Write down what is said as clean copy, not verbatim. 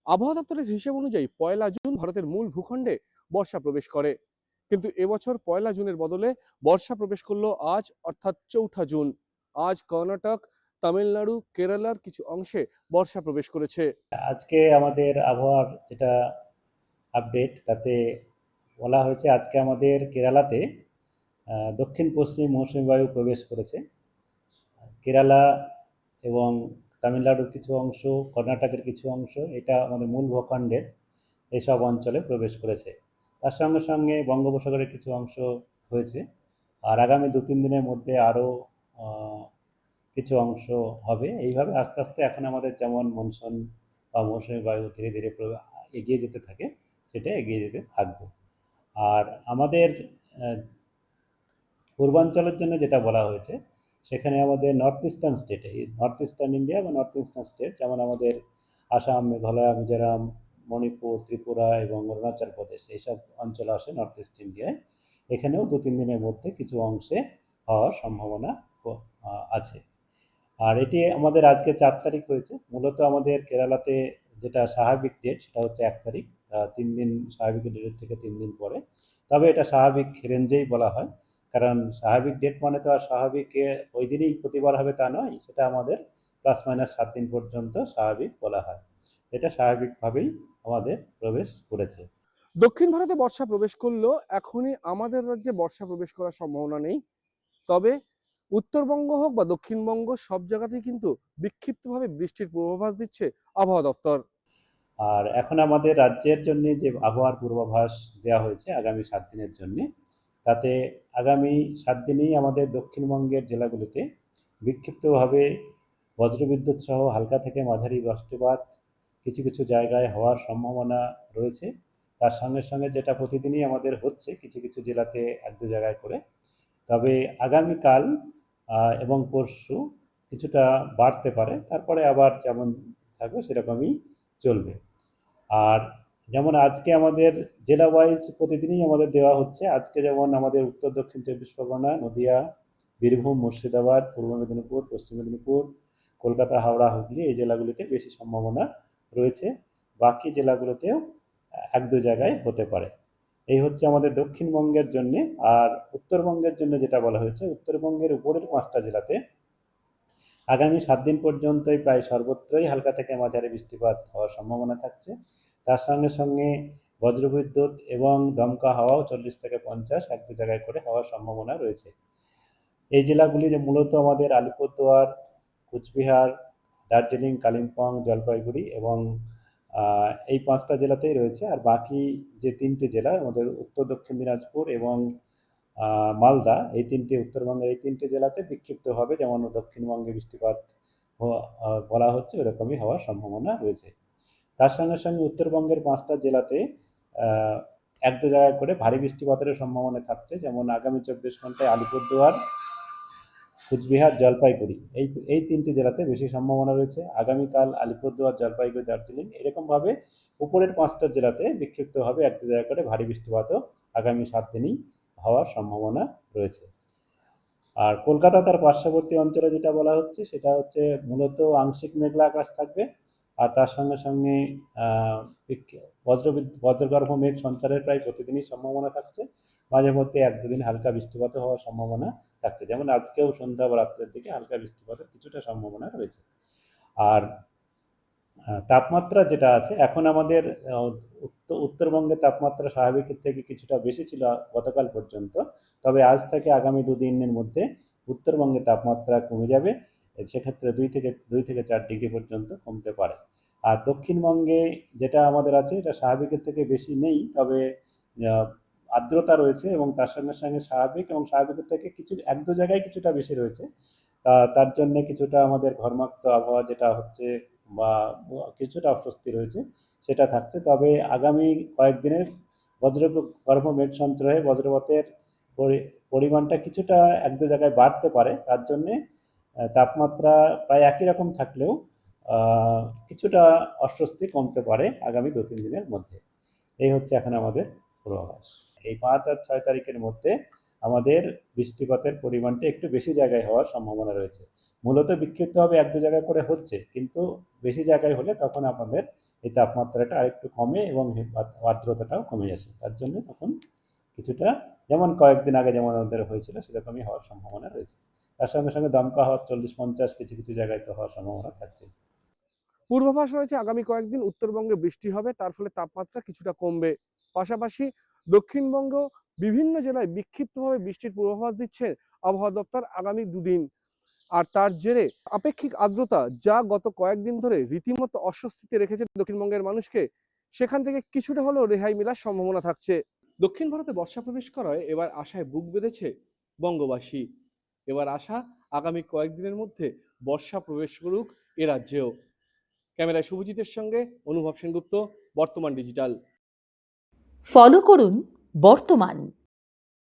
আবহাওয়া দপ্তরের হিসেব অনুযায়ী 1 জুন ভারতের মূল ভূখণ্ডে বর্ষা প্রবেশ করে। কিন্তু এবছর 1 জুনের বদলে বর্ষা প্রবেশ করলো আজ, অর্থাৎ 4 জুন। আজ কর্ণাটক, তামিলনাড়ু, কেরালার কিছু অংশে বর্ষা প্রবেশ করেছে। আজকে আমাদের আবহাওয়ার যেটা আপডেট, তাতে বলা হয়েছে আজকে আমাদের কেরালাতে দক্ষিণ পশ্চিম মৌসুমী বায়ু প্রবেশ করেছে। কেরালা এবং তামিলনাড়ুর কিছু অংশ, কর্ণাটকের কিছু অংশ, এটা আমাদের মূল ভূখণ্ডের এসব অঞ্চলে প্রবেশ করেছে। তার সঙ্গে সঙ্গে বঙ্গোপসাগরের কিছু অংশ হয়েছে। আর আগামী 2-3 দিনের মধ্যে আরও কিছু অংশ হবে। এইভাবে আস্তে আস্তে এখন আমাদের যেমন মনসুন বা মৌসুমী বায়ু ধীরে ধীরে এগিয়ে যেতে থাকে, সেটা এগিয়ে যেতে থাকবে। আর আমাদের পূর্বাঞ্চলের জন্য যেটা বলা হয়েছে, সেখানে আমাদের নর্থ ইস্টার্ন স্টেটে, নর্থ ইস্টার্ন ইন্ডিয়া বা নর্থ ইস্টার্ন স্টেট, যেমন আমাদের আসাম, মেঘালয়, মিজোরাম, মণিপুর, ত্রিপুরা এবং অরুণাচল প্রদেশ, এইসব অঞ্চল আসে নর্থ ইস্ট ইন্ডিয়ায়। এখানেও 2-3 দিনের মধ্যে কিছু অংশে হওয়ার সম্ভাবনা আছে। আর এটি আমাদের আজকে 4 তারিখ হয়েছে। মূলত আমাদের কেরালাতে যেটা স্বাভাবিক ডেট, সেটা হচ্ছে 1 তারিখ। 3 দিন স্বাভাবিক ডেটের থেকে 3 দিন পরে। তবে এটা স্বাভাবিক রেঞ্জেই বলা হয়, কারণ স্বাভাবিক ডেট মানে তো আর স্বাভাবিক ওই দিনই প্রতিবার হবে তা নয়। সেটা আমাদের +- 7 দিন পর্যন্ত স্বাভাবিক বলা হয়। এটা স্বাভাবিকভাবেই আমাদের প্রবেশ করেছে। দক্ষিণ ভারতে বর্ষা প্রবেশ করলেও এখনই আমাদের রাজ্যে বর্ষা প্রবেশ করার সম্ভাবনা নেই। তবে উত্তরবঙ্গ হোক বা দক্ষিণবঙ্গ, সব জায়গাতেই কিন্তু বিক্ষিপ্তভাবে বৃষ্টির পূর্বাভাস দিচ্ছে আবহাওয়া দপ্তর। আর এখন আমাদের রাজ্যের জন্য যে আবহাওয়ার পূর্বাভাস দেওয়া হয়েছে আগামী 7 দিনের জন্য, তাতে আগামী 7 দিনেই আমাদের দক্ষিণবঙ্গের জেলাগুলিতে বিক্ষিপ্তভাবে বজ্রবিদ্যুৎ সহ হালকা থেকে মাঝারি বৃষ্টিপাত কিছু কিছু জায়গায় হওয়ার সম্ভাবনা রয়েছে। তার সঙ্গে সঙ্গে যেটা প্রতিদিনই আমাদের হচ্ছে কিছু কিছু জেলাতে 1-2 জায়গায় করে। তবে আগামীকাল এবং পরশু কিছুটা বাড়তে পারে, তারপরে আবার যেমন থাকবে সেরকমই চলবে। আর যেমন আজকে আমাদের জেলা ওয়াইজ প্রতিদিনই আমাদের দেওয়া হচ্ছে। আজকে যেমন আমাদের উত্তর দক্ষিণ 24 পরগনা, নদিয়া, বীরভূম, মুর্শিদাবাদ, পূর্ব মেদিনীপুর, পশ্চিম মেদিনীপুর, কলকাতা, হাওড়া, হুগলি, এই জেলাগুলিতে বেশি সম্ভাবনা রয়েছে। বাকি জেলাগুলোতেও 1-2 জায়গায় হতে পারে। এই হচ্ছে আমাদের দক্ষিণবঙ্গের জন্য। আর উত্তরবঙ্গের জন্য যেটা বলা হয়েছে, উত্তরবঙ্গের উপরের 5টা জেলাতে আগামী 7 দিন পর্যন্তই প্রায় সর্বত্রই হালকা থেকে মাঝারি বৃষ্টিপাত হওয়ার সম্ভাবনা থাকছে। তার সঙ্গে সঙ্গে বজ্রবিদ্যুৎ এবং দমকা হাওয়াও 40 থেকে 50 1-2 জায়গায় করে হওয়ার সম্ভাবনা রয়েছে। এই জেলাগুলি যে মূলত আমাদের আলিপুরদুয়ার, কুচবিহার, দার্জিলিং, কালিম্পং, জলপাইগুড়ি এবং এই 5টা জেলাতেই রয়েছে। আর বাকি যে 3টে জেলা আমাদের উত্তর দক্ষিণ দিনাজপুর এবং মালদা, এই 3টে উত্তরবঙ্গের এই 3টে জেলাতে বিক্ষিপ্তভাবে যেমন দক্ষিণবঙ্গে বৃষ্টিপাত বলা হচ্ছে, ওরকমই হওয়ার সম্ভাবনা রয়েছে। তার সঙ্গে সঙ্গে উত্তরবঙ্গের 5টা জেলাতে 1-2 জায়গায় করে ভারী বৃষ্টিপাতের সম্ভাবনা থাকছে। যেমন আগামী 24 ঘন্টায় আলিপুরদুয়ার, কুচবিহার, জলপাইগুড়ি, এই 3টে জেলাতে বেশি সম্ভাবনা রয়েছে। আগামীকাল আলিপুরদুয়ার, জলপাইগুড়ি, দার্জিলিং, এরকমভাবে উপরের 5টা জেলাতে বিক্ষিপ্তভাবে 1-2 জায়গায় করে ভারী বৃষ্টিপাতও আগামী 7 দিনই হওয়ার সম্ভাবনা রয়েছে। আর কলকাতা তার পার্শ্ববর্তী অঞ্চলে যেটা বলা হচ্ছে, সেটা হচ্ছে মূলত আংশিক মেঘলা আকাশ থাকবে। আর তার সঙ্গে সঙ্গে বজ্রগর্ভ মেঘ সঞ্চারের প্রায় প্রতিদিনই সম্ভাবনা থাকছে। মাঝে মধ্যে 1-2 দিন হালকা বৃষ্টিপাত হওয়ার সম্ভাবনা থাকছে, যেমন আজকেও সন্ধ্যা বা রাত্রের দিকে হালকা বৃষ্টিপাতের কিছুটা সম্ভাবনা রয়েছে। আর তাপমাত্রা যেটা আছে এখন আমাদের উত্তরবঙ্গে তাপমাত্রা স্বাভাবিকের থেকে কিছুটা বেশি ছিল গতকাল পর্যন্ত। তবে আজ থেকে আগামী 2 দিনের মধ্যে উত্তরবঙ্গে তাপমাত্রা কমে যাবে। সেক্ষেত্রে 2 থেকে 4 ডিগ্রি পর্যন্ত কমতে পারে। আর দক্ষিণবঙ্গে যেটা আমাদের আছে, এটা স্বাভাবিকের থেকে বেশি নেই, তবে আর্দ্রতা রয়েছে এবং তার সঙ্গে সঙ্গে স্বাভাবিক এবং স্বাভাবিকের থেকে কিছু 1-2 জায়গায় কিছুটা বেশি রয়েছে। তার জন্য কিছুটা আমাদের ঘর্মাক্ত আবহাওয়া যেটা হচ্ছে বা কিছুটা অস্বস্তি রয়েছে, সেটা থাকছে। তবে আগামী কয়েকদিনের বজ্রগর্ভ মেঘ সঞ্চয় হয়ে বজ্রপাতের পরিমাণটা কিছুটা 1-2 জায়গায় বাড়তে পারে। তার জন্যে তাপমাত্রা প্রায় একই রকম থাকলেও কিছুটা অস্বস্তি কমতে পারে আগামী 2-3 দিনের মধ্যে। এই হচ্ছে এখন আমাদের পূর্বাভাস। এই 5 আর 6 তারিখের মধ্যে আমাদের বৃষ্টিপাতের পরিমাণটা একটু বেশি জায়গায় হওয়ার সম্ভাবনা রয়েছে। মূলত বিক্ষিপ্ত হবে 1-2 জায়গায় করে হচ্ছে, কিন্তু বেশি জায়গায় হলে তখন আমাদের এই তাপমাত্রাটা আরেকটু কমে এবং আর্দ্রতাটাও কমে আসে। তার জন্য তখন কিছুটা, যেমন কয়েকদিন আগে যেমন আমাদের হয়েছিল সেরকমই হওয়ার সম্ভাবনা রয়েছে। তার সঙ্গে সঙ্গে দমকা হওয়ার 40-50 কিছু কিছু জায়গায় তো হওয়ার সম্ভাবনা থাকছে। পূর্বাভাস রয়েছে আগামী কয়েকদিন উত্তরবঙ্গে বৃষ্টি হবে, তার ফলে তাপমাত্রা কিছুটা কমবে। পাশাপাশি দক্ষিণবঙ্গ বিভিন্ন জেলায় বিক্ষিপ্তভাবে বৃষ্টির পূর্বাভাস দিচ্ছে আবহাওয়া দপ্তর আগামী দুদিন। আর তার জেরে আপেক্ষিক আর্দ্রতা যা গত কয়েকদিন ধরে রীতিমতো অস্বস্তিতে রেখেছে দক্ষিণবঙ্গের মানুষকে, সেখান থেকে কিছুটা হলেও রেহাই মেলার সম্ভাবনা থাকছে। দক্ষিণ ভারতে বর্ষা প্রবেশ করায় এবার আশায় বুক বেঁধেছে বঙ্গবাসী। এবার আশা আগামী কয়েকদিনের মধ্যে বর্ষা প্রবেশ করুক এ রাজ্যেও। ক্যামেরায় শুভজিতের সঙ্গে অনুভব সেনগুপ্ত, বর্তমান ডিজিটাল। ফলো করুন বর্তমান।